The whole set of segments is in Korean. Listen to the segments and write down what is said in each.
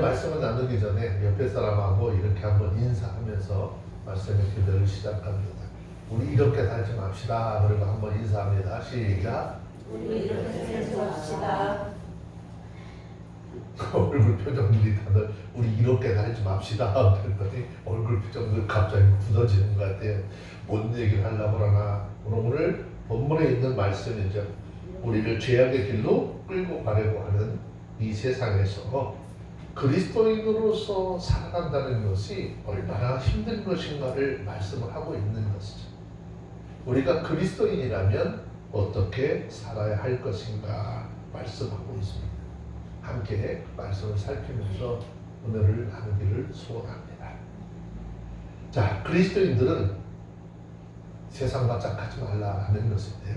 말씀을 나누기 전에 옆에 사람하고 이렇게 한번 인사하면서 말씀의 기도를 시작합니다. 우리 이렇게 살지 맙시다. 그리고 한번 인사합니다. 시작. 우리 이렇게 살지 맙시다. 얼굴 표정들이 다들 우리 이렇게 살지 맙시다. 그랬더니 얼굴 표정들 갑자기 굳어지는 것 같아요. 뭔 얘기를 하려고 그러나. 오늘 본문에 있는 말씀이죠. 우리를 죄악의 길로 끌고 가려고 하는 이 세상에서 그리스도인으로서 살아간다는 것이 얼마나 힘든 것인가를 말씀을 하고 있는 것이죠. 우리가 그리스도인이라면 어떻게 살아야 할 것인가 말씀하고 있습니다. 함께 말씀을 살피면서 은혜를 나누기를 소원합니다. 자, 그리스도인들은 세상과 짝하지 말라는 것인데요.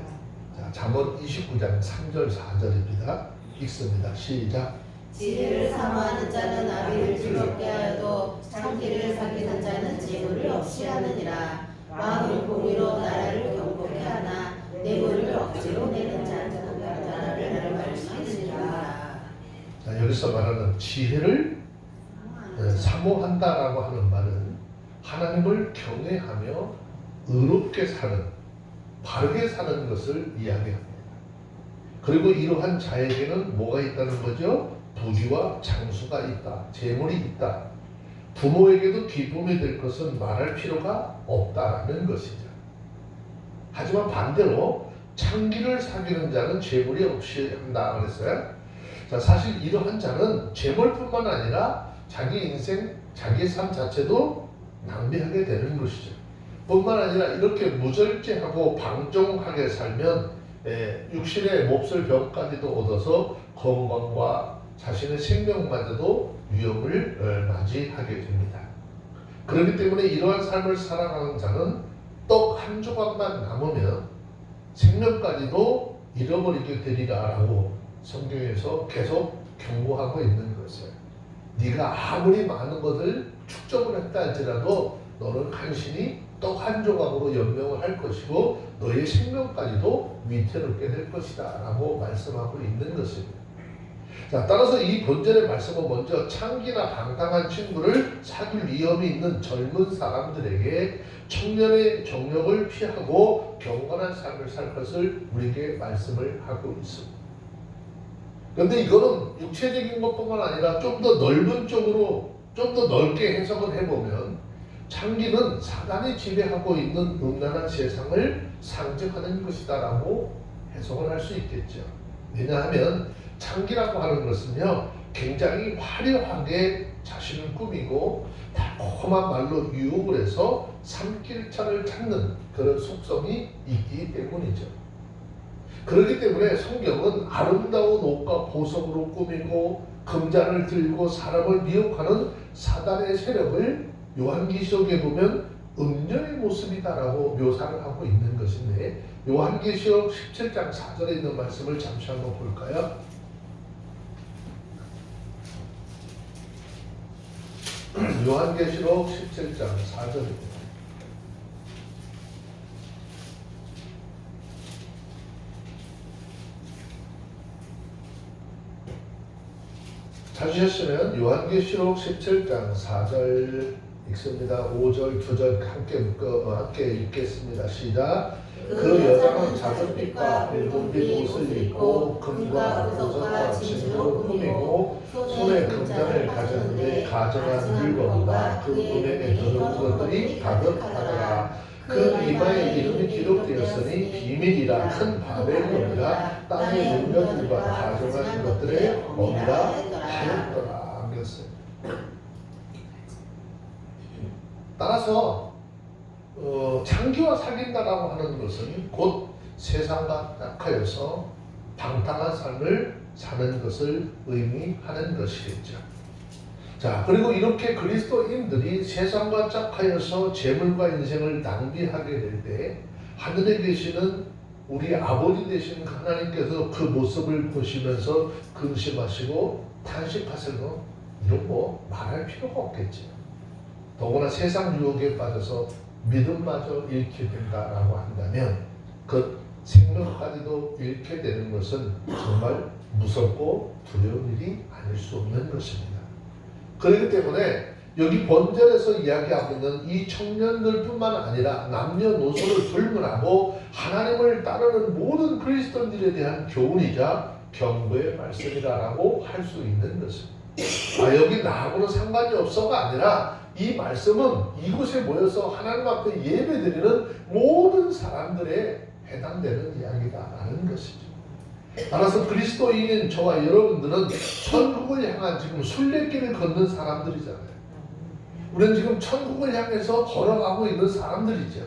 자, 잠언 29장 3절 4절입니다. 읽습니다. 시작. 지혜를 사모하는 자는 아비를 즐겁게 하여도 창기를 사귀는 자는 재물을 없이 하느니라. 왕을 공의로 나라를 경고케 하나 뇌물을 억지로 내는 자는 나라를 멸시하느니라. 자, 여기서 말하는 지혜를 사모한다라고 하는 말은 하나님을 경외하며 의롭게 사는, 바르게 사는 것을 이야기합니다. 그리고 이러한 자에게는 뭐가 있다는 거죠? 부귀와 장수가 있다, 재물이 있다. 부모에게도 기쁨이 될 것은 말할 필요가 없다라는 것이죠. 하지만 반대로 창기를 사귀는 자는 재물이 없이 한다 그랬어요. 자, 사실 이러한 자는 재물뿐만 아니라 자기 인생, 자기 삶 자체도 낭비하게 되는 것이죠. 뿐만 아니라 이렇게 무절제하고 방종하게 살면 육신의 몹쓸 병까지도 얻어서 건강과 자신의 생명마저도 위험을 맞이하게 됩니다. 그렇기 때문에 이러한 삶을 살아가는 자는 떡 한 조각만 남으면 생명까지도 잃어버리게 되리라라고 성경에서 계속 경고하고 있는 것이에요. 네가 아무리 많은 것을 축적을 했다 할지라도 너는 간신히 떡 한 조각으로 연명을 할 것이고 너의 생명까지도 위태롭게 될 것이다 라고 말씀하고 있는 것입니다. 자, 따라서 이 본절의 말씀은 먼저 창기나 방탕한 친구를 사귈 위험이 있는 젊은 사람들에게 청년의 정력을 피하고 경건한 삶을 살 것을 우리에게 말씀을 하고 있습니다. 그런데 이거는 육체적인 것뿐만 아니라 좀 더 넓은 쪽으로 좀 더 넓게 해석을 해보면 창기는 사단이 지배하고 있는 음란한 세상을 상징하는 것이다 라고 해석을 할 수 있겠죠. 왜냐하면 창기라고 하는 것은요, 굉장히 화려하게 자신을 꾸미고 달콤한 말로 유혹을 해서 삼킬차를 찾는 그런 속성이 있기 때문이죠. 그렇기 때문에 성경은 아름다운 옷과 보석으로 꾸미고 금잔을 들고 사람을 미혹하는 사단의 세력을 요한계시록에 보면 음녀의 모습이다라고 묘사를 하고 있는 것인데, 요한계시록 17장 4절에 있는 말씀을 잠시 한번 볼까요? 요한계시록 17장 4절입니다. 찾으셨으면 요한계시록 17장 4절 읽습니다. 5절, 9절 함께 읽겠습니다. 시작. 그 여자는 작은 빛과 붉은빛 옷을 입고 금과 보석과 진주로 꾸미고 손에 금잔을 가졌는데 가정한 물건과 그 은행에 넣은 것들이 가득하더라. 그 이마에 이름이 기록되었으니 비밀이라 큰 바벨론이라 땅의 능력들과 가정한 것들의 어미라 하였더라. 안겼어요. 따라서 창기와 사귄다라고 하는 것은 곧 세상과 약하여서 방탕한 삶을 사는 것을 의미하는 것이겠죠. 자, 그리고 이렇게 그리스도인들이 세상과 짝하여서 재물과 인생을 낭비하게 될 때 하늘에 계시는 우리 아버지 되신 하나님께서 그 모습을 보시면서 근심하시고 탄식하시고 이런 거 말할 필요가 없겠죠. 더구나 세상 유혹에 빠져서 믿음마저 잃게 된다라고 한다면 그 생명까지도 잃게 되는 것은 정말 무섭고 두려운 일이 아닐 수 없는 것입니다. 그렇기 때문에 여기 본절에서 이야기하고 있는 이 청년들뿐만 아니라 남녀노소를 불문하고 하나님을 따르는 모든 그리스도인들에 대한 교훈이자 경고의 말씀이라고 할 수 있는 것입니다. 여기 나하고는 상관이 없어가 아니라 이 말씀은 이곳에 모여서 하나님 앞에 예배드리는 모든 사람들에 해당되는 이야기다라는 것이죠. 따라서 그리스도인인 저와 여러분들은 천국을 향한 지금 순례길을 걷는 사람들이잖아요. 우리는 지금 천국을 향해서 걸어가고 있는 사람들이죠.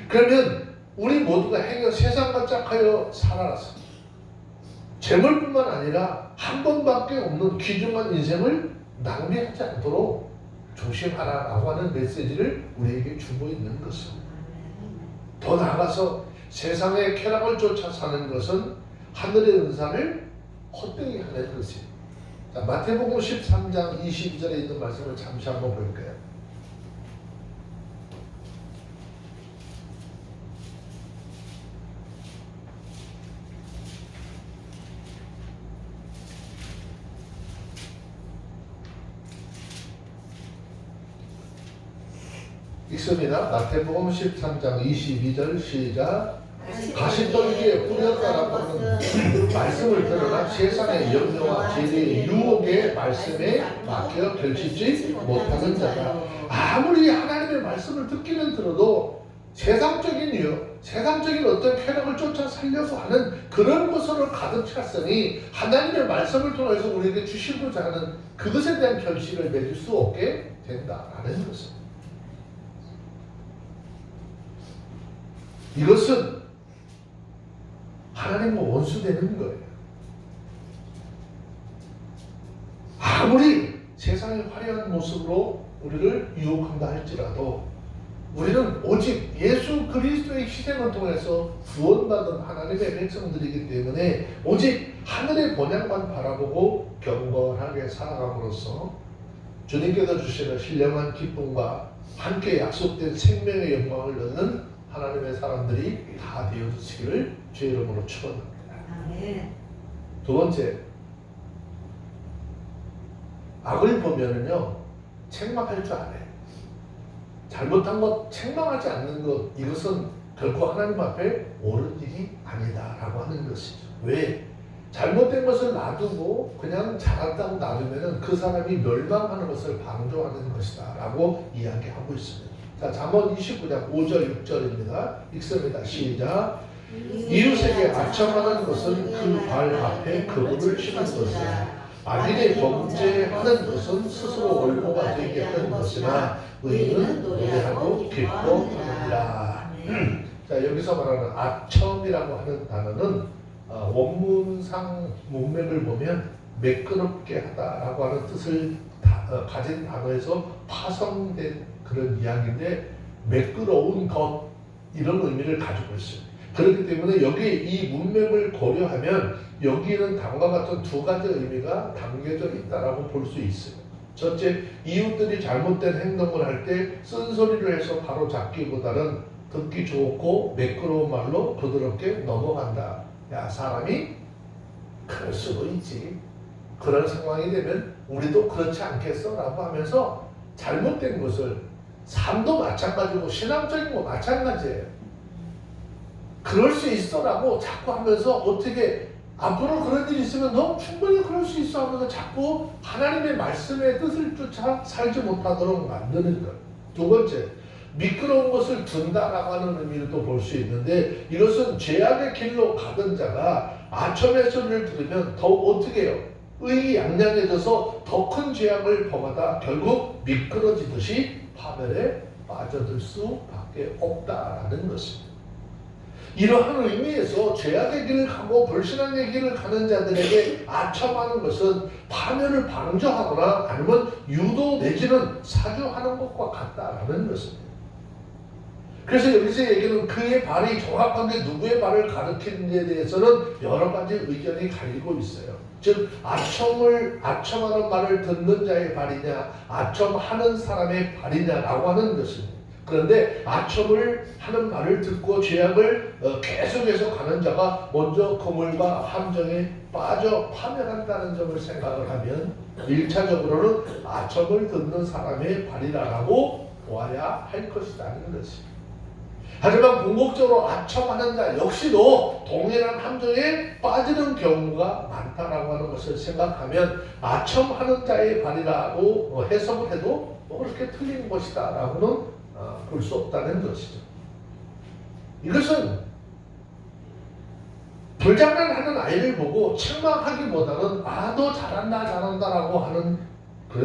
그러면 우리 모두가 행여 세상과 짝하여 살아서 재물뿐만 아니라 한 번밖에 없는 귀중한 인생을 낭비하지 않도록 조심하라라고 하는 메시지를 우리에게 주고 있는 것입니다. 더 나아가서 세상의 쾌락을 쫓아 사는 것은 하늘의 은사를 헛되이 하는 것입니다. 자, 마태복음 13장 22절에 있는 말씀을 잠시 한번 볼까요? 읽습니다. 마태복음 13장 22절 시작. 가시떨기에 뿌렸다라고 하는 말씀을 들으나 세상의 염려와 재리의 유혹의 말씀에 맡겨 결실지 못하는 자다. 아무리 하나님의 말씀을 듣기는 들어도 세상적인 유혹, 세상적인 어떤 쾌락을 쫓아 살려고 하는 그런 것으로 가득 찼으니 하나님의 말씀을 통해서 우리에게 주시고자 하는 그것에 대한 결실을 맺을 수 없게 된다라는 것입니다. 이것은 하나님과 원수되는 거예요. 아무리 세상의 화려한 모습으로 우리를 유혹한다 할지라도 우리는 오직 예수 그리스도의 희생을 통해서 구원받은 하나님의 백성들이기 때문에 오직 하늘의 본향만 바라보고 경건하게 살아감으로써 주님께서 주시는 신령한 기쁨과 함께 약속된 생명의 영광을 얻는 하나님의 사람들이 다 되어주시기를 주의 이름으로 축원합니다. 두 번째, 악을 보면은요 책망할 줄 알아요. 잘못한 것 책망하지 않는 것, 이것은 결코 하나님 앞에 옳은 일이 아니다라고 하는 것이죠. 왜? 잘못된 것을 놔두고 그냥 잘한다고 놔두면은 그 사람이 멸망하는 것을 방조하는 것이다라고 이야기하고 있습니다. 자, 잠언 29장 5절 6절입니다. 읽습니다. 시작. 이웃에게 아첨하는 것은 그 발 앞에 그물을 치는 것이다. 악인의 범죄하는 것은 스스로 올무가 되게 하는 것이나 의인은 노래하고 기뻐하느니라. 자, 여기서 말하는 아첨이라고 하는 단어는 원문상 문맥을 보면 매끄럽게 하다라고 하는 뜻을 가진 단어에서 파생된 그런 이야기인데 매끄러운 것 이런 의미를 가지고 있습니다. 그렇기 때문에 여기 이 문맥을 고려하면 여기에는 다음과 같은 두 가지 의미가 담겨져 있다라고 볼 수 있어요. 첫째, 이웃들이 잘못된 행동을 할 때 쓴소리를 해서 바로 잡기보다는 듣기 좋고 매끄러운 말로 부드럽게 넘어간다. 야, 사람이 그럴 수도 있지. 그런 상황이 되면 우리도 그렇지 않겠어? 라고 하면서 잘못된 것을, 삶도 마찬가지고 신앙적인 거 마찬가지예요. 그럴 수 있어 라고 자꾸 하면서 어떻게 앞으로 그런 일이 있으면 너 충분히 그럴 수 있어 하면서 자꾸 하나님의 말씀의 뜻을 쫓아 살지 못하도록 만드는 것. 두 번째, 미끄러운 것을 둔다라고 하는 의미도 볼 수 있는데 이것은 죄악의 길로 가던 자가 아첨의 소리를 들으면 더욱 어떻게 해요? 의양양해져서 더 큰 죄악을 범하다 결국 미끄러지듯이 파멸에 빠져들 수밖에 없다라는 것입니다. 이러한 의미에서 죄악의 길을 가고 불신앙의 길을 가는 자들에게 아첨하는 것은 파멸을 방조하거나 아니면 유도 내지는 사주하는 것과 같다라는 것입니다. 그래서 여기서 얘기는 그의 발이 정확하게 누구의 발을 가리키는지에 대해서는 여러 가지 의견이 갈리고 있어요. 즉 아첨하는 말을 듣는 자의 발이냐 아첨하는 사람의 발이냐라고 하는 것입니다. 그런데 아첨을 하는 말을 듣고 죄악을 계속해서 가는 자가 먼저 거물과 함정에 빠져 파멸한다는 점을 생각을 하면 1차적으로는 아첨을 듣는 사람의 발이라고 보아야 할 것이라는 것입니다. 하지만 궁극적으로 아첨하는 자 역시도 동일한 함정에 빠지는 경우가 많다라고 하는 것을 생각하면 아첨하는 자의 발이라고 해석을 해도 그렇게 틀린 것이다 라고는 볼 수 없다는 것이죠. 이것은 불장난하는 아이를 보고 책망하기보다는 너 잘한다 라고 하는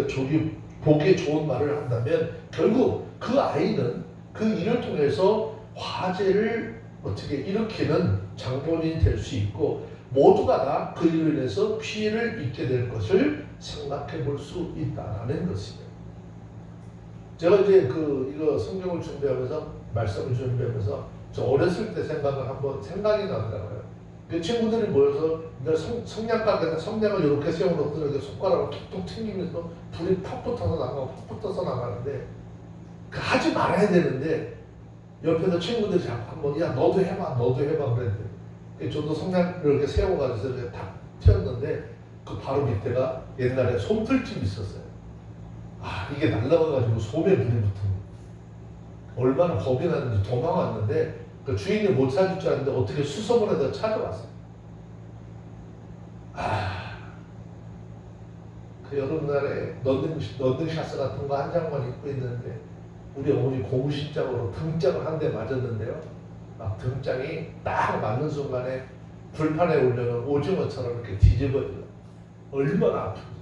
조기 보기에 좋은 말을 한다면 결국 그 아이는 그 일을 통해서 화재를 어떻게 일으키는 장본인이 될 수 있고 모두가 다 그 일로 인해서 피해를 입게 될 것을 생각해 볼 수 있다는 것입니다. 제가 이제 이거 성경을 준비하면서 말씀을 준비하면서 저 어렸을 때 생각이 나더라고요. 그 친구들이 모여서 성냥가게에다 성냥을 이렇게 세워놓고 이렇게 손가락으로 톡톡 튕기면서 불이 팍 붙어서 나가는데 하지 말아야 되는데 옆에서 친구들이 자꾸 한번 너도 해봐 그랬는데 저도 성냥을 이렇게 세워가지고 이렇게 탁 튀었는데 그 바로 밑에가 옛날에 솜털집이 있었어요. 이게 날라가가지고 솜에 불이 붙은 얼마나 겁이 나는지 도망왔는데 그 주인이 못 찾을 줄 알았는데 어떻게 수sob을 해서 찾아왔어요. 그 여름날에 런닝샷스 같은 거 한 장만 입고 있는데 우리 어머니 공신장으로 등장을 한 대 맞았는데요. 막 등장이 딱 맞는 순간에 불판에 올려놓은 오징어처럼 이렇게 뒤집어져요. 얼마나 아픈지.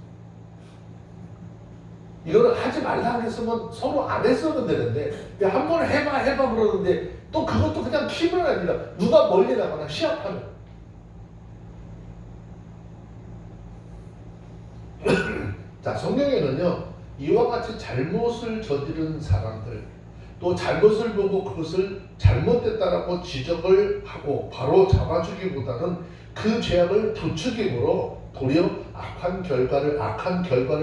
이거는 하지 말라 그랬으면 서로 안 했어도 되는데 한 번 해봐 그러는데 또 그것도 그냥 힘은 아니라 누가 멀리 나가나 시합하면 자 성경에는요 이와 같이 잘못을 저지른 사람들 또 잘못을 보고 그것을 잘못됐다라고 지적을 하고 바로 잡아주기보다는 그 죄악을 부추김으로 도리어 악한 결과를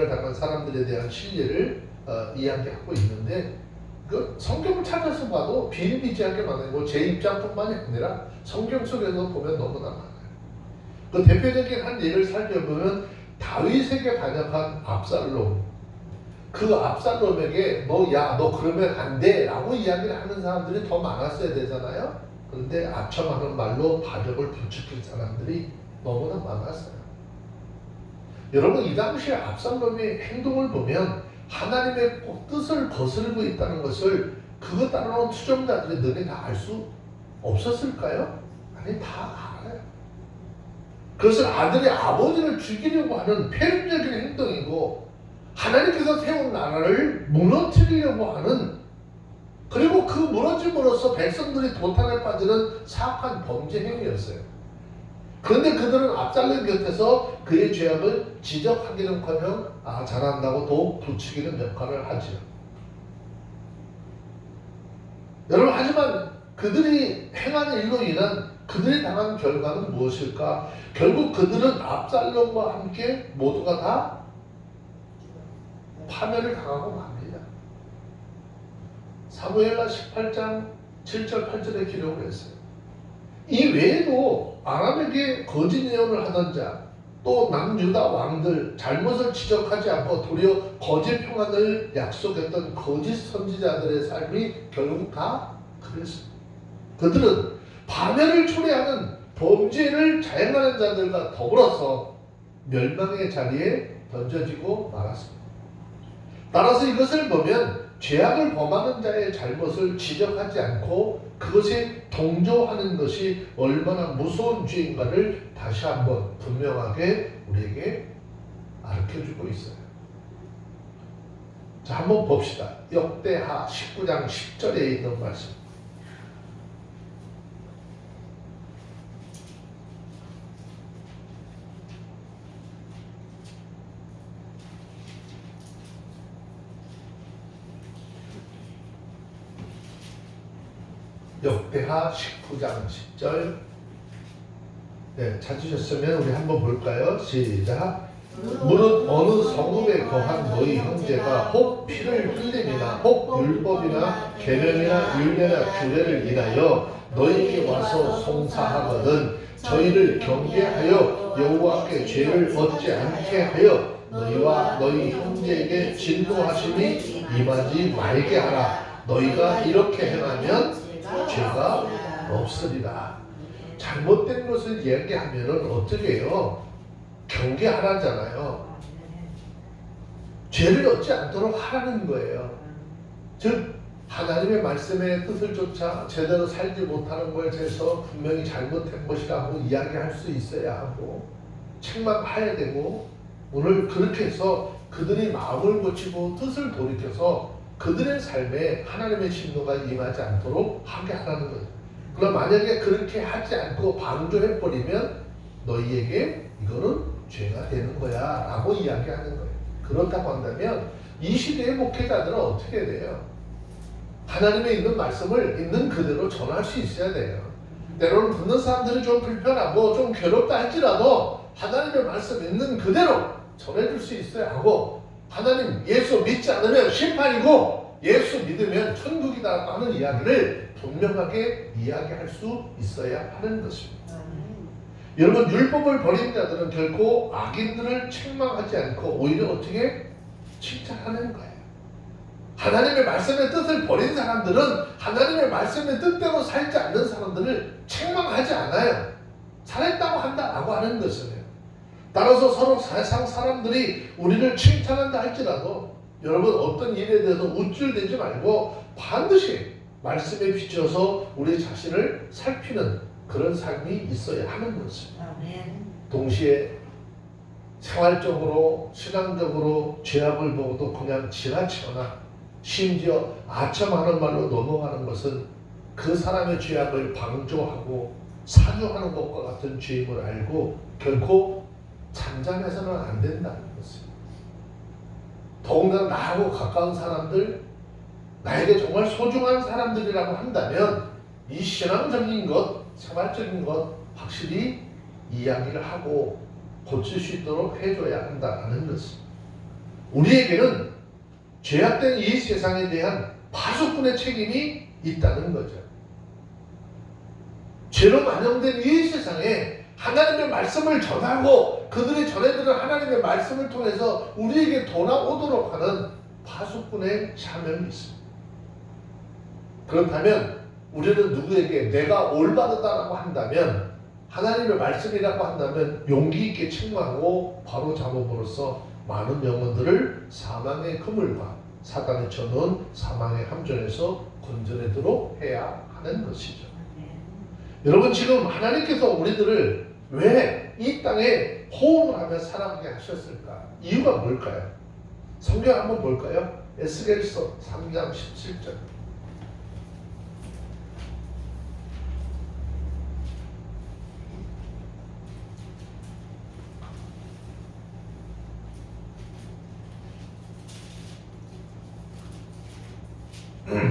당한 사람들에 대한 신뢰를 이야기하고 있는데 그 성경을 찾아서 봐도 비일비재하게 많아요. 제 입장뿐만이 아니라 성경 속에서 보면 너무나 많아요. 그 대표적인 한 예를 살펴보면 다윗에게 반역한 압살롬. 그 압살롬에게 너 그러면 안 돼 라고 이야기를 하는 사람들이 더 많았어야 되잖아요. 그런데 아첨하는 말로 반역을 부추긴 사람들이 너무나 많았어요. 여러분 이 당시에 압살롬의 행동을 보면 하나님의 뜻을 거스르고 있다는 것을 그것 따라온 투정자들이 너네 다 알 수 없었을까요? 아니 다 알아요. 그것은 아들의 아버지를 죽이려고 하는 폐륜적인 행동이고 하나님께서 세운 나라를 무너뜨리려고 하는 그리고 그 무너짐으로써 백성들이 도탄에 빠지는 사악한 범죄 행위였어요. 그런데 그들은 압살롬 곁에서 그의 죄악을 지적하기는커녕 잘한다고 더욱 부추기는 역할을 하지요. 여러분 하지만 그들이 행한 일로 인한 그들이 당한 결과는 무엇일까? 결국 그들은 압살롬과 함께 모두가 다 파멸을 당하고 맙니다. 사무엘하 18장 7절 8절에 기록을 했어요. 이 외에도 아람에게 거짓 예언을 하던 자, 또 남유다 왕들, 잘못을 지적하지 않고 도리어 거짓 평안을 약속했던 거짓 선지자들의 삶이 결국 다 그랬습니다. 그들은 파멸을 초래하는 범죄를 자행하는 자들과 더불어서 멸망의 자리에 던져지고 말았습니다. 따라서 이것을 보면 죄악을 범하는 자의 잘못을 지적하지 않고 그것에 동조하는 것이 얼마나 무서운 죄인가를 다시 한번 분명하게 우리에게 가르쳐주고 있어요. 자, 한번 봅시다. 역대하 19장 10절에 있는 말씀. 역대하 19장 10절. 네, 찾으셨으면 우리 한번 볼까요? 시작. 무릇 어느 성읍에 거한 너희 형제가 혹 피를 흘림이나 혹 율법이나 계명이나 율례나 규례를 인하여 너희에게 와서 송사하거든 저희를 경계하여 여호와께 죄를 얻지 않게 하여 너희와 너희 형제에게 진노하심이 임하지 말게 하라. 너희가 이렇게 행하면 죄가 없으리라. 잘못된 것을 이야기하면 어떻게 해요? 경계하라잖아요. 죄를 얻지 않도록 하라는 거예요. 즉 하나님의 말씀의 뜻을 쫓아 제대로 살지 못하는 것에 대해서 분명히 잘못된 것이라고 이야기할 수 있어야 하고 책망해야 되고 오늘 그렇게 해서 그들이 마음을 고치고 뜻을 돌이켜서 그들의 삶에 하나님의 진노가 임하지 않도록 하게 하라는 거예요. 그럼 만약에 그렇게 하지 않고 방조해버리면 너희에게 이거는 죄가 되는 거야 라고 이야기하는 거예요. 그렇다고 한다면 이 시대의 목회자들은 어떻게 돼요? 하나님의 있는 말씀을 있는 그대로 전할 수 있어야 돼요. 때로는 듣는 사람들이 좀 불편하고 좀 괴롭다 할지라도 하나님의 말씀 있는 그대로 전해줄 수 있어야 하고 하나님 예수 믿지 않으면 심판이고 예수 믿으면 천국이다 하는 이야기를 분명하게 이야기할 수 있어야 하는 것입니다. 여러분 율법을 버린 자들은 결코 악인들을 책망하지 않고 오히려 어떻게 칭찬하는 거예요. 하나님의 말씀의 뜻을 버린 사람들은 하나님의 말씀의 뜻대로 살지 않는 사람들을 책망하지 않아요. 잘했다고 한다라고 하는 것이에요. 따라서 서로 세상 사람들이 우리를 칭찬한다 할지라도 여러분 어떤 일에 대해서 우쭐대지 말고 반드시 말씀에 비춰서 우리 자신을 살피는 그런 삶이 있어야 하는 것입니다. 동시에 생활적으로 신앙적으로 죄악을 보고도 그냥 지나치거나 심지어 아첨하는 말로 넘어가는 것은 그 사람의 죄악을 방조하고 사주하는 것과 같은 죄임을 알고 결코 잠잠해서는 안 된다는 것입니다. 더군다나 나하고 가까운 사람들, 나에게 정말 소중한 사람들이라고 한다면 이 신앙적인 것, 생활적인 것 확실히 이야기를 하고 고칠 수 있도록 해줘야 한다는 것입니다. 우리에게는 죄악된 이 세상에 대한 파수꾼의 책임이 있다는 거죠. 죄로 만연된 이 세상에 하나님의 말씀을 전하고 그들이 전해들은 하나님의 말씀을 통해서 우리에게 돌아오도록 하는 파수꾼의 사명이 있습니다. 그렇다면 우리는 누구에게 내가 올바르다라고 한다면 하나님의 말씀이라고 한다면 용기 있게 책망하고 바로 잡아버려서 많은 영혼들을 사망의 그물과 사단이 쳐놓은 사망의 함정에서 건져내도록 해야 하는 것이죠. 여러분 지금 하나님께서 우리들을 왜 이 땅에 호응을 하며 살아가게 하셨을까? 이유가 뭘까요? 성경 한번 볼까요? 에스겔서 3장 17절.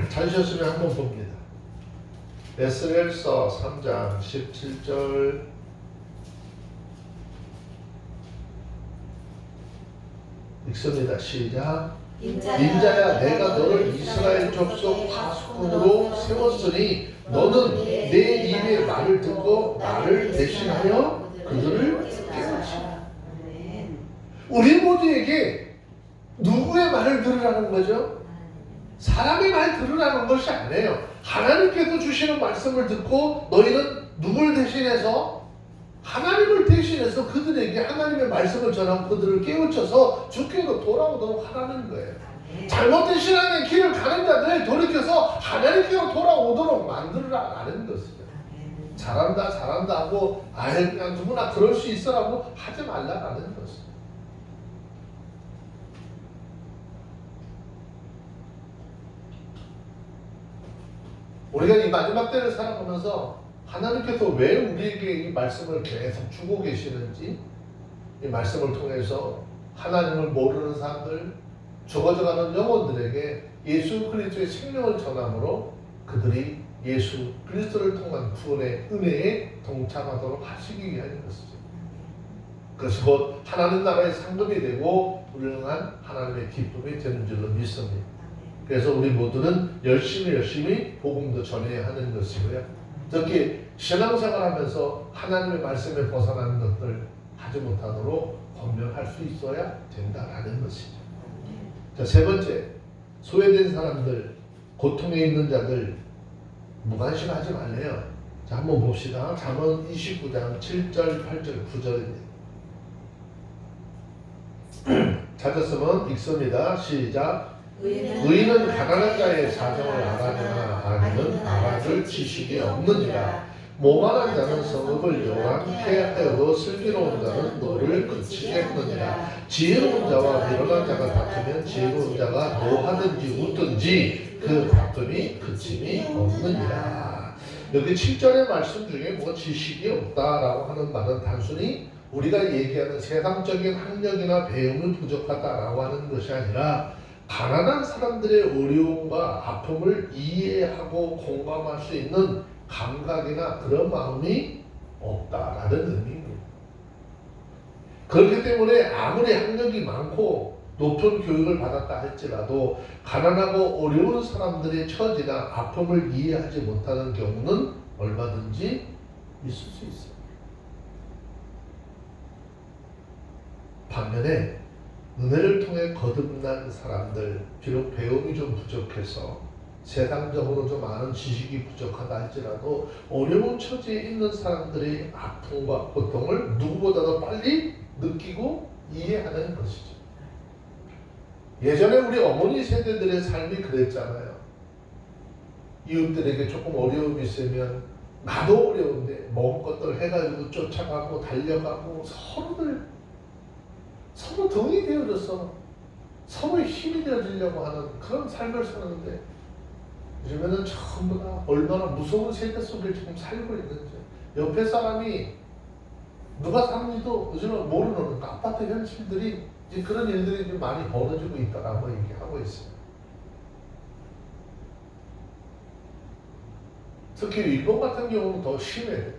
찾으셨으면 한번 봅니다. 에스겔서 3장 17절. 읽습니다. 시작. 인자야 내가 너를 이스라엘 족속 파수꾼으로 세웠으니 너는 내 입의 말을 듣고 나를 대신하여 그들을 깨우치라. 우리 모두에게 누구의 말을 들으라는 거죠? 사람의 말 들으라는 것이 아니에요. 하나님께서 주시는 말씀을 듣고 너희는 누굴 대신해서 하나님을 대신해서 그들에게 하나님의 말씀을 전하고 그들을 깨우쳐서 주께로 돌아오도록 하라는 거예요. 잘못된 신앙의 길을 가는 자들 돌이켜서 하나님께로 돌아오도록 만들어라는 것이죠. 잘한다 하고 아예 그냥 누구나 그럴 수 있어라고 하지 말라라는 것이죠. 우리가 이 마지막 때를 살아가면서 하나님께서 왜 우리에게 이 말씀을 계속 주고 계시는지, 이 말씀을 통해서 하나님을 모르는 사람들, 죽어져가는 영혼들에게 예수 그리스도의 생명을 전함으로 그들이 예수 그리스도를 통한 구원의 은혜에 동참하도록 하시기 위한 것이죠. 그것이 곧 하나님 나라의 상급이 되고 훌륭한 하나님의 기쁨이 되는 줄로 믿습니다. 그래서 우리 모두는 열심히 복음도 전해야 하는 것이고요. 특히 신앙생활하면서 하나님의 말씀에 벗어나는 것들 하지 못하도록 권면할 수 있어야 된다라는 것이죠. 자, 세 번째, 소외된 사람들, 고통에 있는 자들 무관심하지 말래요. 자, 한번 봅시다. 잠언 29장 7절, 8절, 9절입니다. 찾았으면 읽습니다. 시작. 의인은 가난한 자의 사정을 알아내나 악인은 알아줄 지식이 없느니라. 모만한 자는 성읍을 요란케 하여도 슬기로운 자는 노를 그치겠느니라. 지혜로운 자와 미련한 자가 다투면 지혜로운 자가 노하든지 웃든지 그 다툼이 그침이 없느니라. 여기 7절의 말씀 중에 뭐 지식이 없다라고 하는 말은 단순히 우리가 얘기하는 세상적인 학력이나 배움이 부족하다라고 하는 것이 아니라 가난한 사람들의 어려움과 아픔을 이해하고 공감할 수 있는 감각이나 그런 마음이 없다라는 의미입니다. 그렇기 때문에 아무리 학력이 많고 높은 교육을 받았다 할지라도 가난하고 어려운 사람들의 처지나 아픔을 이해하지 못하는 경우는 얼마든지 있을 수 있어요. 반면에 은혜를 통해 거듭난 사람들, 비록 배움이 좀 부족해서 세상적으로 좀 아는 지식이 부족하다 할지라도 어려운 처지에 있는 사람들의 아픔과 고통을 누구보다도 빨리 느끼고 이해하는 것이죠. 예전에 우리 어머니 세대들의 삶이 그랬잖아요. 이웃들에게 조금 어려움이 있으면 나도 어려운데 먹을 것들 해가지고 쫓아가고 달려가고 서로 동이 되어져서 서로의 힘이 되어지려고 하는 그런 삶을 사는데 요즘에는 전부 다 얼마나 무서운 세대 속에 지금 살고 있는지 옆에 사람이 누가 사는지도 요즘은 모르는 아파트 현실들이 이제 그런 일들이 좀 많이 벌어지고 있다라고 얘기하고 있어요. 특히 일본 같은 경우는 더 심해요.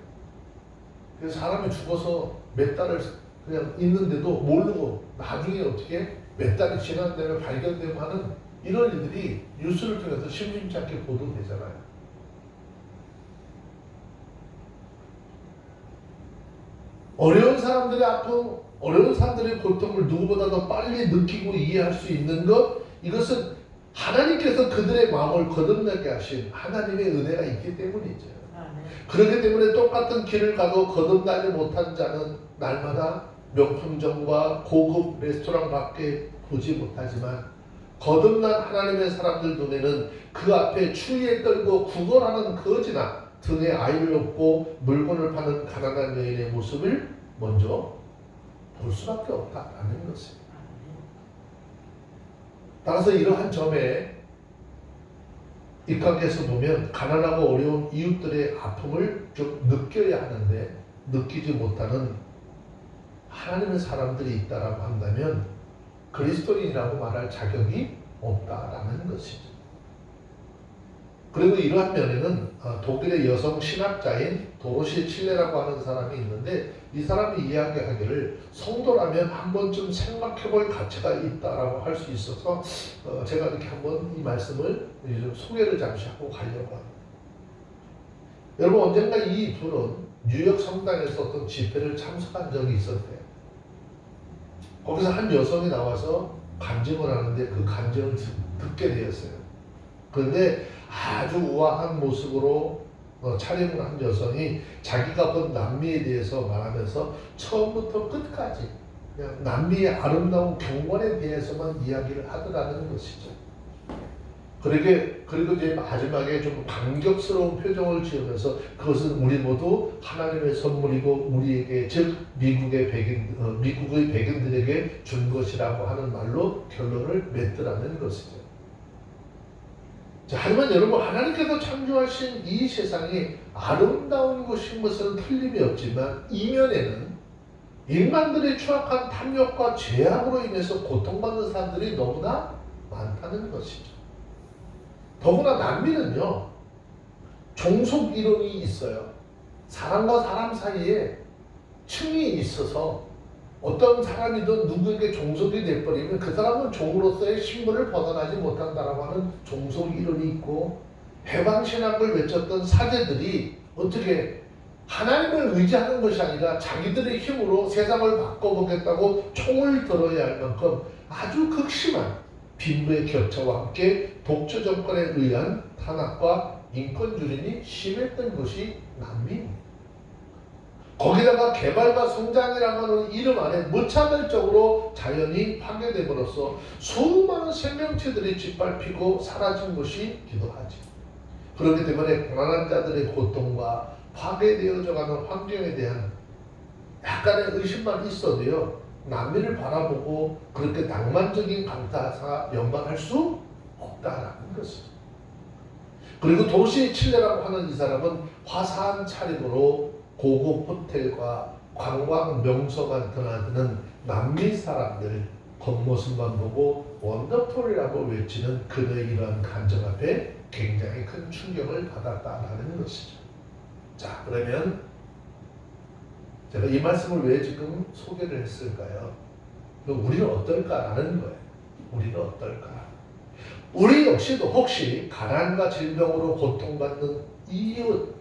그래서 사람이 죽어서 몇 달을 그냥 있는데도 모르고 나중에 어떻게 몇 달이 지난 다음에 발견되고 하는 이런 일들이 뉴스를 통해서 심심치 않게 보도되잖아요. 어려운 사람들의 아픔, 어려운 사람들의 고통을 누구보다 더 빨리 느끼고 이해할 수 있는 것, 이것은 하나님께서 그들의 마음을 거듭나게 하신 하나님의 은혜가 있기 때문이죠. 그렇기 때문에 똑같은 길을 가도 거듭나지 못한 자는 날마다 명품점과 고급 레스토랑밖에 보지 못하지만 거듭난 하나님의 사람들 눈에는 그 앞에 추위에 떨고 구걸하는 거지나 등에 아이를 업고 물건을 파는 가난한 여인의 모습을 먼저 볼 수밖에 없다라는 것입니다. 따라서 이러한 점에 입각해서 보면 가난하고 어려운 이웃들의 아픔을 좀 느껴야 하는데 느끼지 못하는 하나님의 사람들이 있다라고 한다면 그리스도인이라고 말할 자격이 없다라는 것이죠. 그리고 이러한 면에는 독일의 여성 신학자인 도로시 칠레라고 하는 사람이 있는데 이 사람이 이야기하기를 성도라면 한 번쯤 생각해볼 가치가 있다라고 할 수 있어서 제가 이렇게 한번 이 말씀을 소개를 잠시 하고 가려고 합니다. 여러분 언젠가 이 분은 뉴욕 성당에서 어떤 집회를 참석한 적이 있었대요. 거기서 한 여성이 나와서 간증을 하는데 그 간증을 듣게 되었어요. 그런데 아주 우아한 모습으로 차림을 한 여성이 자기가 본 남미에 대해서 말하면서 처음부터 끝까지 그냥 남미의 아름다운 경관에 대해서만 이야기를 하더라는 것이죠. 그리고 이제 마지막에 좀 감격스러운 표정을 지으면서 그것은 우리 모두 하나님의 선물이고 우리에게 즉 미국의 백인들에게 준 것이라고 하는 말로 결론을 맺더라는 것이죠. 자, 하지만 여러분 하나님께서 창조하신 이 세상이 아름다운 것인 것은 틀림이 없지만 이면에는 인간들의 추악한 탐욕과 죄악으로 인해서 고통받는 사람들이 너무나 많다는 것이죠. 더구나 남미는요 종속 이론이 있어요. 사람과 사람 사이에 층이 있어서 어떤 사람이든 누구에게 종속이 돼버리면 그 사람은 종으로서의 신분을 벗어나지 못한다라고 하는 종속 이론이 있고, 해방신학을 외쳤던 사제들이 어떻게 하나님을 의지하는 것이 아니라 자기들의 힘으로 세상을 바꿔보겠다고 총을 들어야 할 만큼 아주 극심한 빈부의 격차와 함께 독재 정권에 의한 탄압과 인권유린이 심했던 것이 난민입니다. 거기다가 개발과 성장이라고 하는 이름 안에 무차별적으로 자연이 파괴됨으로써 수많은 생명체들이 짓밟히고 사라진 것이기도 하지. 그렇기 때문에 가난한 자들의 고통과 파괴되어져 가는 환경에 대한 약간의 의심만 있어도요, 난민을 바라보고 그렇게 낭만적인 감탄사 연방할 수 없다라는 것이죠. 그리고 도시 칠레라고 하는 이 사람은 화사한 차림으로 고급 호텔과 관광 명소가 드나드는 남미 사람들 겉모습만 보고 원더풀이라고 외치는 그의 이러한 감정 앞에 굉장히 큰 충격을 받았다라는 것이죠. 자, 그러면 제가 이 말씀을 왜 지금 소개를 했을까요? 우리는 어떨까라는 거예요. 우리는 어떨까? 우리 역시도 혹시 가난과 질병으로 고통받는 이웃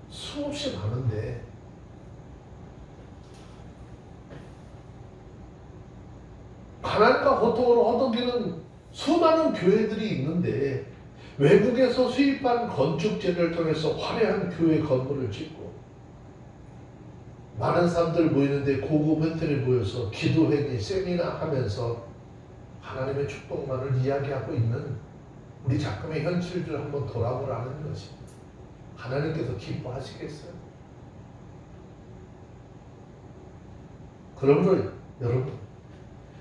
수없이 많은데, 가난과 고통으로 허덕이는 수많은 교회들이 있는데 외국에서 수입한 건축재를 통해서 화려한 교회 건물을 짓고 많은 사람들 모이는데 고급 호텔에 모여서 기도회니 세미나 하면서 하나님의 축복만을 이야기하고 있는 우리 작금의 현실을 한번 돌아보라는 것이, 하나님께서 기뻐하시겠어요? 그러므로 여러분,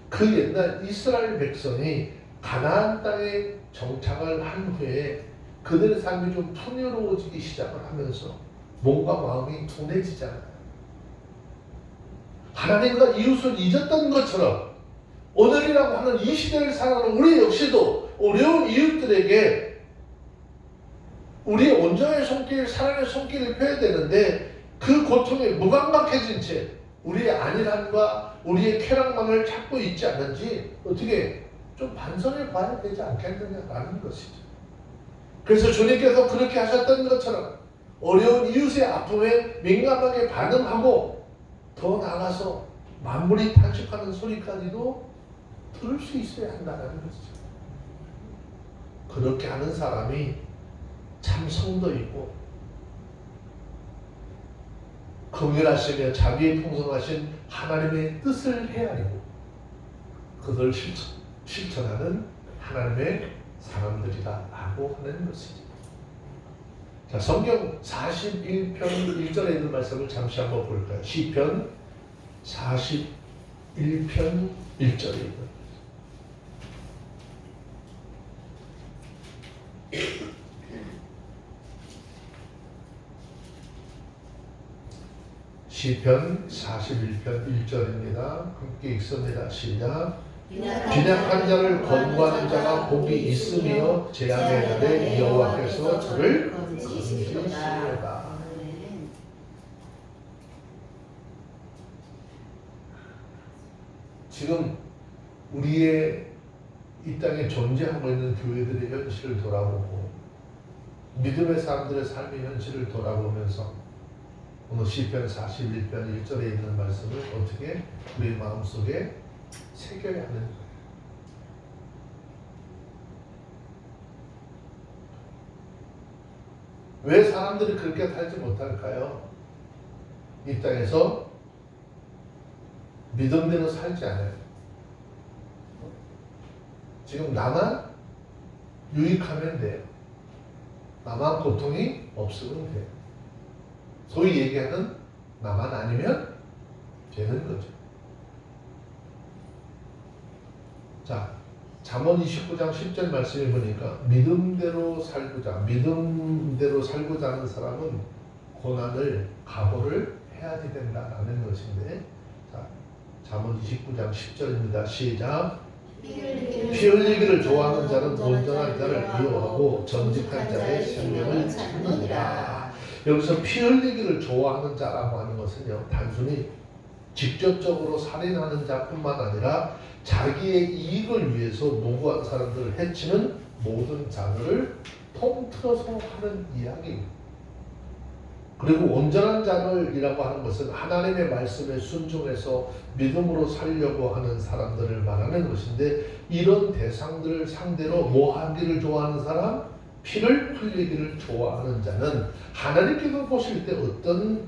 그 옛날 이스라엘 백성이 가나안 땅에 정착을 한 후에 그들의 삶이 좀 풍요로워지기 시작을 하면서 몸과 마음이 둔해지잖아요. 하나님과 이웃을 잊었던 것처럼 오늘이라고 하는 이 시대를 살아가는 우리 역시도 어려운 이웃들에게 우리의 온전의 손길, 사랑의 손길을 펴야 되는데 그 고통에 무감각해진 채 우리의 안일함과 우리의 쾌락만을 찾고 있지 않은지 어떻게 좀 반성해 봐야 되지 않겠느냐라는 것이죠. 그래서 주님께서 그렇게 하셨던 것처럼 어려운 이웃의 아픔에 민감하게 반응하고 더 나아가서 만물이 탄식하는 소리까지도 들을 수 있어야 한다는 것이죠. 그렇게 하는 사람이 참 성도이고 긍휼하시며 자비에 풍성하신 하나님의 뜻을 헤아리고 그것을 실천하는 하나님의 사람들이다라고 하는 것이죠. 자, 성경 41편 1절에 있는 말씀을 잠시 한번 볼까요? 시편 41편 1절에 있는 시편 41편 1절입니다. 함께 읽습니다. 시작. 빈약한 자를 권고하는 자가 복이 있으며 재앙의 날에 여호와께서 저를 건지시리로다. 지금 우리의 이 땅에 존재하고 있는 교회들의 현실을 돌아보고 믿음의 사람들의 삶의 현실을 돌아보면서 오늘 시편 41편 1절에 있는 말씀을 어떻게 우리 마음속에 새겨야 하는 거예요. 왜 사람들이 그렇게 살지 못할까요? 이 땅에서 믿음대로 살지 않아요. 지금 나만 유익하면 돼요. 나만 고통이 없으면 돼요. 소위 얘기하는 나만 아니면 되는 거죠. 자, 잠언 29장 10절 말씀해 보니까 믿음대로 살고자 하는 사람은 고난을 각오를 해야 된다라는 것인데, 자, 잠언 29장 10절입니다. 시작. 피 흘리기를 좋아하는 자는 온전한 자를 미워하고 정직한 자의 생명을 찾느니라. 여기서 피 흘리기를 좋아하는 자라고 하는 것은요, 단순히 직접적으로 살인하는 자뿐만 아니라 자기의 이익을 위해서 무고한 사람들을 해치는 모든 자들을 통틀어서 하는 이야기입니다. 그리고 온전한 자들이라고 하는 것은 하나님의 말씀에 순종해서 믿음으로 살려고 하는 사람들을 말하는 것인데, 이런 대상들을 상대로 뭐 하기를 좋아하는 사람? 피를 흘리기를 좋아하는 자는 하나님께서 보실 때 어떤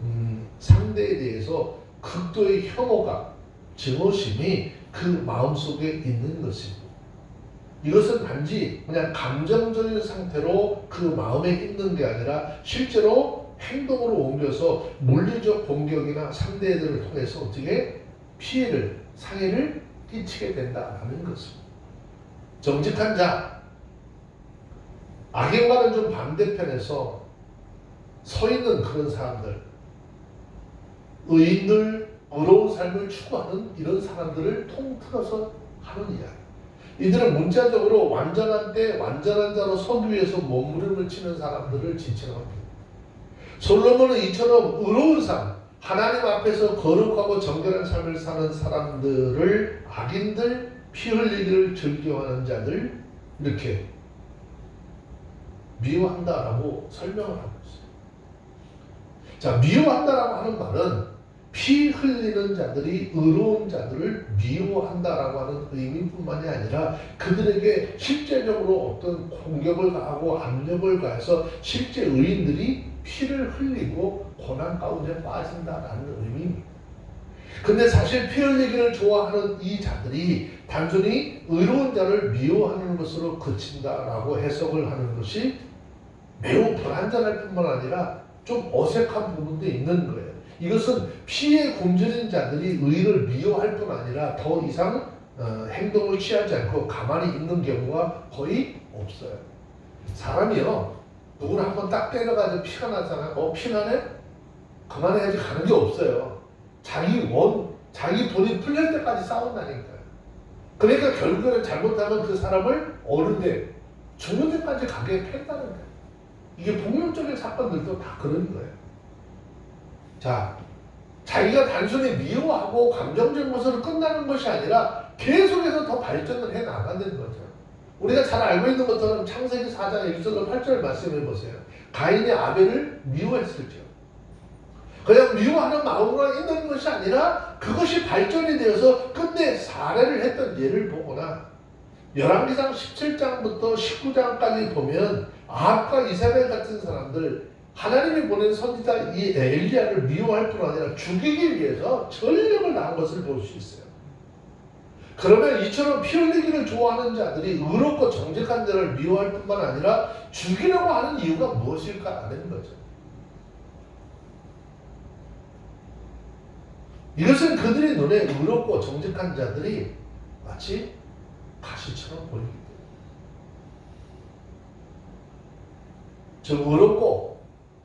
상대에 대해서 극도의 혐오가, 증오심이 그 마음속에 있는 것입니다. 이것은 단지 그냥 감정적인 상태로 그 마음에 있는 게 아니라 실제로 행동으로 옮겨서 물리적 공격이나 상대들을 통해서 어떻게 피해를, 상해를 끼치게 된다는 것입니다. 정직한 자, 악인과는 좀 반대편에서 서 있는 그런 사람들, 의인들, 의로운 삶을 추구하는 이런 사람들을 통틀어서 하는 이야기. 이들은 문자적으로 완전한 때 완전한 자로 선 위에서 몸부림을 치는 사람들을 지칭합니다. 솔로몬은 이처럼 의로운 삶, 하나님 앞에서 거룩하고 정결한 삶을 사는 사람들을 악인들, 피 흘리기를 즐겨하는 자들 이렇게 미워한다라고 설명을 하고 있어요. 자, 미워한다라고 하는 말은 피 흘리는 자들이 의로운 자들을 미워한다라고 하는 의미뿐만이 아니라 그들에게 실제적으로 어떤 공격을 가하고 압력을 가해서 실제 의인들이 피를 흘리고 고난 가운데 빠진다라는 의미입니다. 근데 사실 피 흘리기를 좋아하는 이 자들이 단순히 의로운 자를 미워하는 것으로 그친다라고 해석을 하는 것이 매우 불안전할 뿐만 아니라 좀 어색한 부분도 있는 거예요. 이것은 피에 굶주린 자들이 의를 미워할 뿐 아니라 더 이상 행동을 취하지 않고 가만히 있는 경우가 거의 없어요. 사람이요, 누구를 한번 딱 때려가지고 피가 나잖아요. 피나네? 그만해야지 가는 게 없어요. 자기 돈이 풀릴 때까지 싸운다니까요. 그러니까 결국에는 잘못하면 그 사람을 어른데 죽는 데까지 가게 팬다는 거예요. 이게 폭력적인 사건들도 다 그런 거예요. 자, 자기가 단순히 미워하고 감정적 것으로 끝나는 것이 아니라 계속해서 더 발전을 해 나가는 거죠. 우리가 잘 알고 있는 것처럼 창세기 4장 1절로 8절 말씀해 보세요. 가인이 아벨을 미워했을지요. 그냥 미워하는 마음으로 있는 것이 아니라 그것이 발전이 되어서 끝내 살해를 했던 예를 보거나, 열왕기상 17장부터 19장까지 보면 아합과 이사벨 같은 사람들, 하나님이 보낸 선지자 이 엘리야를 미워할 뿐 아니라 죽이기 위해서 전력을 다한 것을 볼 수 있어요. 그러면 이처럼 피 흘리기를 좋아하는 자들이 의롭고 정직한 자를 미워할 뿐만 아니라 죽이려고 하는 이유가 무엇일까라는 거죠. 이것은 그들의 눈에 의롭고 정직한 자들이 마치 가시처럼 보이기 때문에, 즉 의롭고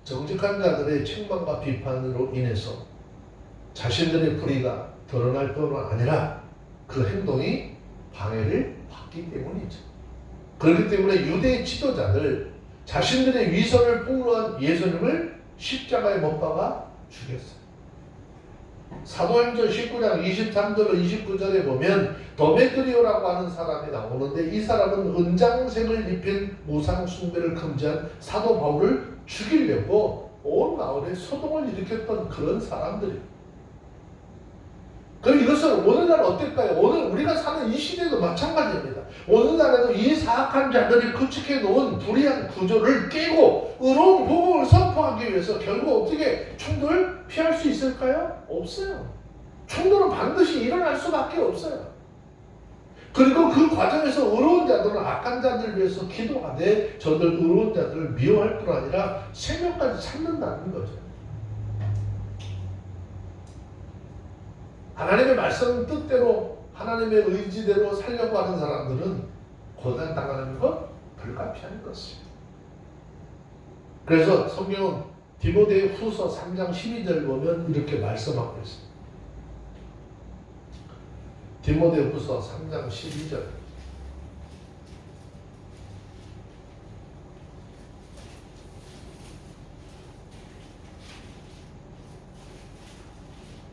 정직한 자들의 책망과 비판으로 인해서 자신들의 불의가 드러날 뿐만 아니라 그 행동이 방해를 받기 때문이죠. 그렇기 때문에 유대의 지도자들 자신들의 위선을 폭로한 예수님을 십자가에 못 박아 죽였어요. 사도행전 19장 23절로 29절에 보면 도메드리오라고 하는 사람이 나오는데, 이 사람은 은장색을 입힌 우상 숭배를 금지한 사도 바울을 죽이려고 온 마을에 소동을 일으켰던 그런 사람들이에요. 그럼 이것은 오늘날 어떨까요? 오늘 우리가 사는 이 시대도 마찬가지입니다. 오늘날에도 이 사악한 자들이 구축해 놓은 불의한 구조를 깨고 의로운 복음을 선포하기 위해서 결국 어떻게 충돌을 피할 수 있을까요? 없어요. 충돌은 반드시 일어날 수밖에 없어요. 그리고 그 과정에서 의로운 자들은 악한 자들을 위해서 기도하되 저들 의로운 자들을 미워할 뿐 아니라 생명까지 찾는다는 거죠. 하나님의 말씀 뜻대로 하나님의 의지대로 살려고 하는 사람들은 고난당하는 것 불가피한 것입니다. 그래서 성경은 디모데 후서 3장 12절 보면 이렇게 말씀하고 있습니다. 디모데 후서 3장 12절.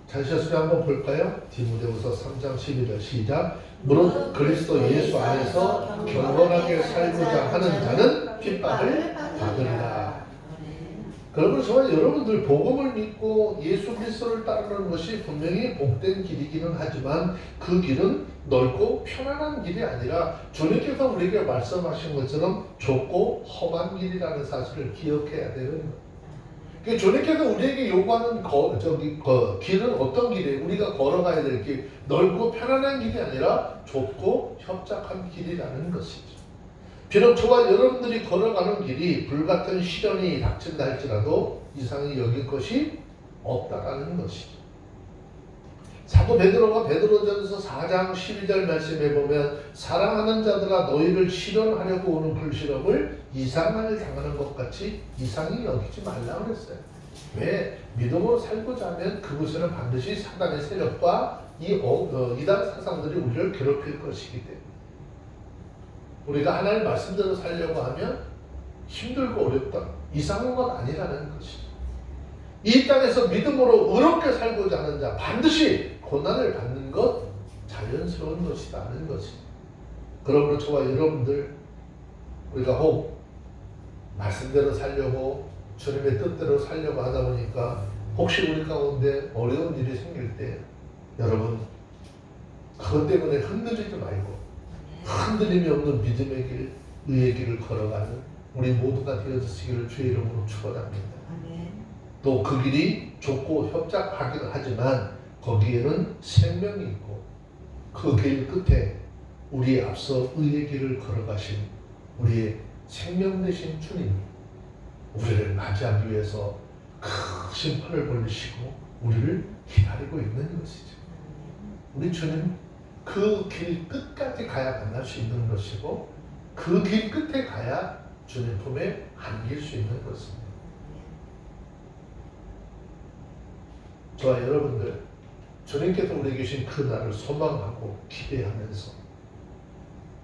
찾으셨으면 한번 볼까요? 디모데후서 3장 12절 시작. 무릇 그리스도 예수 안에서 경건하게 살고자 하는 자는 핍박을 받으리라. 그러므로 저와 여러분들 복음을 믿고 예수 그리스도를 따르는 것이 분명히 복된 길이기는 하지만 그 길은 넓고 편안한 길이 아니라 주님께서 우리에게 말씀하신 것처럼 좁고 험한 길이라는 사실을 기억해야 돼요. 그러니까 주님께서 우리에게 요구하는 길은 어떤 길이에요? 우리가 걸어가야 될 길, 넓고 편안한 길이 아니라 좁고 협착한 길이라는 것이죠. 비록 저와 여러분들이 걸어가는 길이 불같은 시련이 닥친다 할지라도 이상히 여길 것이 없다라는 것이죠. 사도 베드로가 베드로전서 4장 12절 말씀에 보면 사랑하는 자들아 너희를 시련하려고 오는 불시험을 이상을 당하는 것 같이 이상히 여기지 말라 그랬어요. 왜? 믿음으로 살고자 하면 그곳에는 반드시 사단의 세력과 이단 사상들이 우리를 괴롭힐 것이기 때문에 우리가 하나님 말씀대로 살려고 하면 힘들고 어렵다. 이상한 건 아니라는 것이죠. 이 땅에서 믿음으로 의롭게 살고자 하는 자 반드시 고난을 받는 것 자연스러운 것이라는 것이죠. 그러므로 저와 여러분들 우리가 혹 말씀대로 살려고 주님의 뜻대로 살려고 하다 보니까 혹시 우리 가운데 어려운 일이 생길 때 여러분 그것 때문에 흔들리지 말고 흔들림이 없는 믿음의 길, 의의 길을 걸어가는 우리 모두가 되어주시기를 주의 이름으로 축원합니다. 또 그 길이 좁고 협착하기도 하지만 거기에는 생명이 있고 그 길 끝에 우리의 앞서 의의 길을 걸어가신 우리의 생명 되신 주님이 우리를 맞이하기 위해서 큰 심판을 벌리시고 우리를 기다리고 있는 것이죠. 우리 주님 그 길 끝까지 가야 만날 수 있는 것이고 그 길 끝에 가야 주님 품에 안길 수 있는 것입니다. 저와 여러분들 주님께서 우리에게 주신 그 날을 소망하고 기대하면서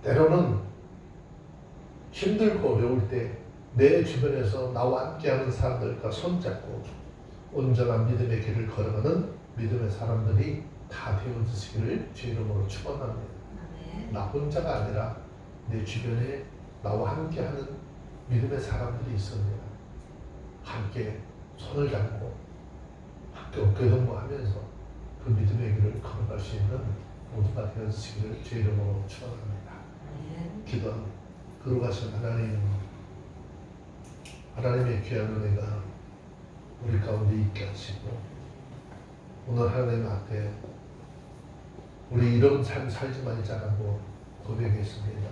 때로는 힘들고 어려울 때 내 주변에서 나와 함께하는 사람들과 손잡고 온전한 믿음의 길을 걸어가는 믿음의 사람들이 다 되어주시기를 주 이름으로 축원합니다. 나 혼자가 아니라 내 주변에 나와 함께하는 믿음의 사람들이 있습니다. 함께 손을 잡고 함께 어깨 동무하면서 그 믿음의 길을 걸어갈 수 있는 모두가 되어주시기를 주 이름으로 축원합니다. 기도합니다. 거룩하신 하나님의 귀한 은혜가 우리 가운데 있게 하시고 오늘 하나님 앞에 우리 이런 삶 살지 말자라고 고백했습니다.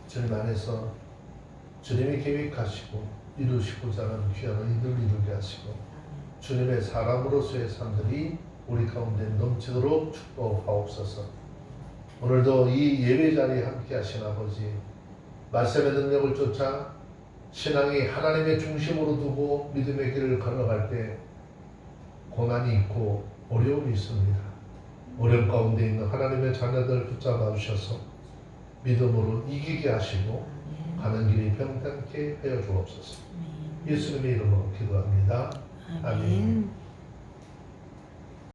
주님 안에서 주님이 계획하시고 이루시고자 하는 귀한 의를 이루게 하시고 주님의 사람으로서의 삶들이 우리 가운데 넘치도록 축복하옵소서. 오늘도 이 예배 자리에 함께 하신 아버지 말씀의 능력을 쫓아 신앙이 하나님의 중심으로 두고 믿음의 길을 걸어갈 때 고난이 있고 어려움이 있습니다. 어려움 가운데 있는 하나님의 자녀들 붙잡아 주셔서 믿음으로 이기게 하시고 가는 길이 평탄케 하여 주옵소서. 예수님의 이름으로 기도합니다. 아멘.